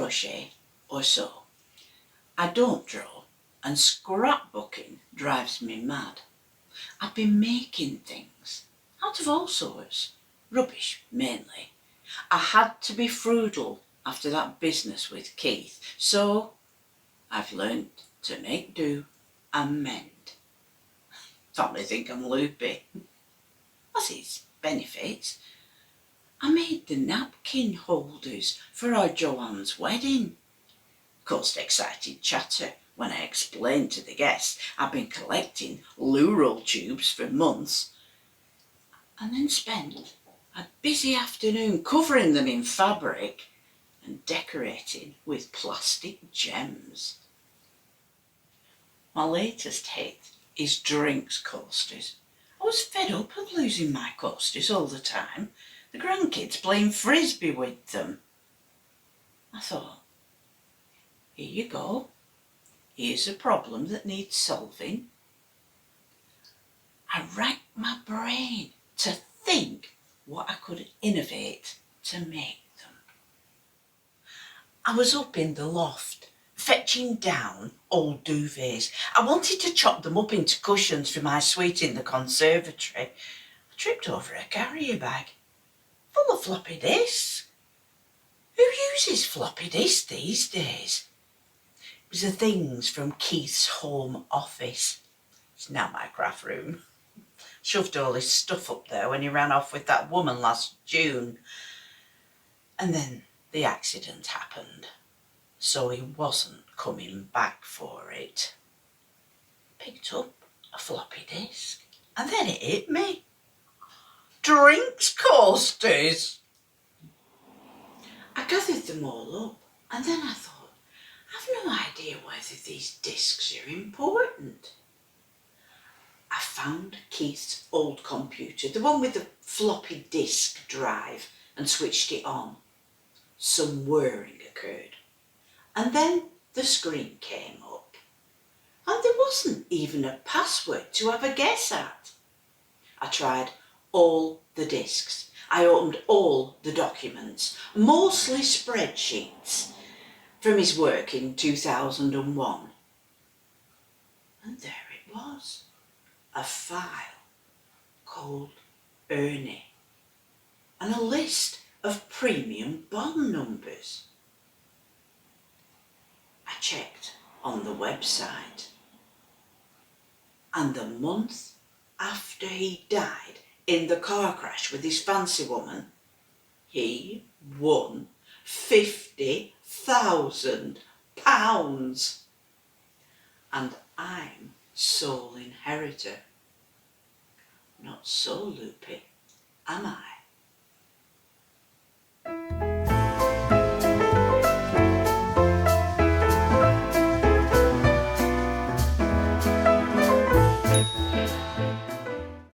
crochet or sew. I don't draw, and scrapbooking drives me mad. I've been making things out of all sorts, rubbish mainly. I had to be frugal after that business with Keith, so I've learnt to make do and mend. Family think I'm loopy. That's its benefits. I made the napkin holders for our Joanne's wedding. Caused excited chatter when I explained to the guests I'd been collecting loo roll tubes for months, and then spent a busy afternoon covering them in fabric and decorating with plastic gems. My latest hit is drinks coasters. I was fed up of losing my coasters all the time, the grandkids playing frisbee with them. I thought, here you go, here's a problem that needs solving. I racked my brain to think what I could innovate to make them. I was up in the loft, fetching down old duvets. I wanted to chop them up into cushions for my suite in the conservatory. I tripped over a carrier bag full of floppy disks. Who uses floppy disks these days? It was the things from Keith's home office. It's now my craft room. Shoved all his stuff up there when he ran off with that woman last June. And then the accident happened, so he wasn't coming back for it. Picked up a floppy disk, and then it hit me. Drinks coasters! I gathered them all up, and then I thought, I've no idea whether these discs are important. I found Keith's old computer, the one with the floppy disk drive, and switched it on. Some whirring occurred, and then the screen came up, and there wasn't even a password to have a guess at. I tried all the discs. I opened all the documents, mostly spreadsheets from his work in 2001. And there it was, a file called Ernie, and a list of premium bond numbers. I checked on the website, and the month after he died in the car crash with his fancy woman, he won £50,000. And I'm sole inheritor. Not so loopy, am I?